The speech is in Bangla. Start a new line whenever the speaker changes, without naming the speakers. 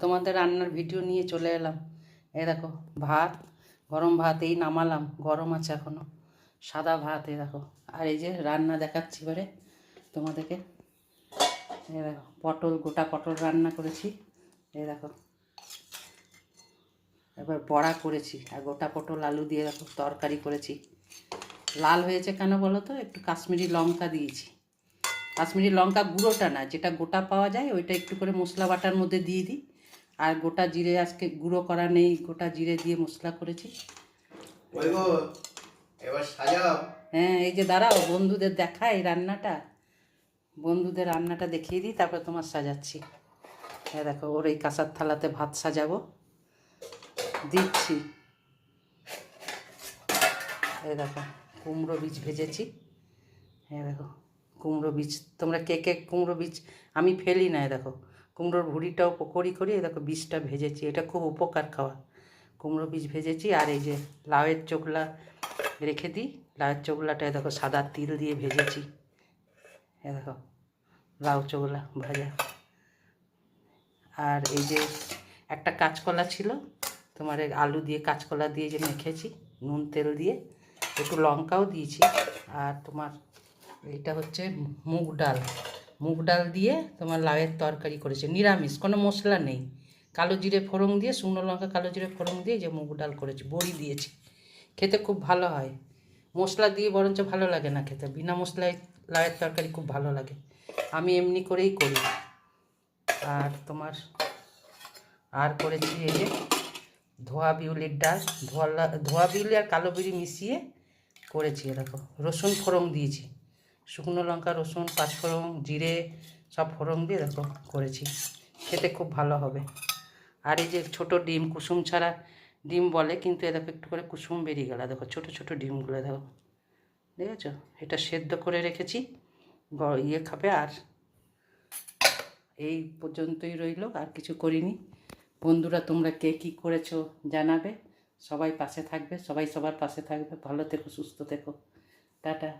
তোমাদের রান্নার ভিডিও নিয়ে চলে এলাম। এই দেখো ভাত, গরম ভাত এই নামালাম, গরম আছে এখনও, সাদা ভাত। এই দেখো, আর এই যে রান্না দেখাচ্ছি এবারে তোমাদেরকে। এই দেখো পটল, গোটা পটল রান্না করেছি। এই দেখো এবার বড়া করেছি, আর গোটা পটল আলু দিয়ে দেখো তরকারি করেছি। লাল হয়েছে কেন বলো তো? একটু কাশ্মীরি লঙ্কা দিয়েছি। কাশ্মীরি লঙ্কা গুঁড়োটা না, যেটা গোটা পাওয়া যায় ওইটা একটু করে মশলা বাটার মধ্যে দিয়ে দিই। আর গোটা জিরে আজকে গুঁড়ো করা নেই, গোটা জিরে দিয়ে মশলা করেছি।
এবার সাজাও।
হ্যাঁ, এই যে দাঁড়াও, বন্ধুদের দেখাই রান্নাটা, বন্ধুদের রান্নাটা দেখিয়ে দিই, তারপর তোমার সাজাচ্ছি। হ্যাঁ দেখো, ওর এই কাঁসার থালাতে ভাত সাজাবো, দিচ্ছি। এই দেখো কুমড়ো বীজ ভেজেছি। হ্যাঁ দেখো কুমড়ো বীজ, তোমরা কে কে কুমড়ো বীজ, আমি ফেলি না। দেখো কুমড়োর ভুঁড়িটাও পকোড়ি করি। এই দেখো বীজটা ভেজেছি, এটা খুব উপকার খাওয়া। কুমড়ো বীজ ভেজেছি। আর এই যে লাউয়ের চোখলা রেখে দিই, লাউয়ের চোখলাটা দেখো সাদা তিল দিয়ে ভেজেছি। এ দেখো লাউ চোখলা ভাজা। আর এই যে একটা কাঁচকলা ছিল, তোমার আলু দিয়ে কাঁচকলা দিয়ে যে মেখেছি নুন তেল দিয়ে, একটু লঙ্কাও দিয়েছি। আর তোমার এটা হচ্ছে মুগ ডাল, মুগ ডাল দিয়ে তোমার লাউয়ের তরকারি করেছে, নিরামিষ, কোনো মশলা নেই। কালো জিরে ফোড়ন দিয়ে, শুকনো লঙ্কা কালো জিরে ফোড়ন দিয়ে যে মুগ ডাল করেছি, বড়ি দিয়েছি। খেতে খুব ভালো হয়, মশলা দিয়ে বরঞ্চ ভালো লাগে না খেতে, বিনা মশলায় লাউয়ের তরকারি খুব ভালো লাগে। আমি এমনি করেই করি। আর তোমার আর করেছি এই যে ধোয়া বিউলির ডাল, ধোয়া বিউলি আর কালো বিউলি মিশিয়ে করেছি। দেখো রসুন ফোড়ন দিয়েছি, শুকনো লঙ্কা রসুন পাঁচফোড়ন জিরে সব ফোড়ন দিয়ে দেখো করেছি, খেতে খুব ভালো হবে। আর এই যে ছোটো ডিম, কুসুম ছাড়া ডিম বলে, কিন্তু এ দেখো একটু করে কুসুম বেরিয়ে গেল। দেখো ছোটো ছোটো ডিমগুলো দেখো, দেখেছো? এটা সেদ্ধ করে রেখেছি, ইয়ে খাবে। আর এই পর্যন্তই রইল, আর কিছু করিনি। বন্ধুরা তোমরা কে কী করেছো জানাবে, সবাই পাশে থাকবে, সবাই সবার পাশে থাকবে। ভালো থেকো, সুস্থ থেকো, টাটা।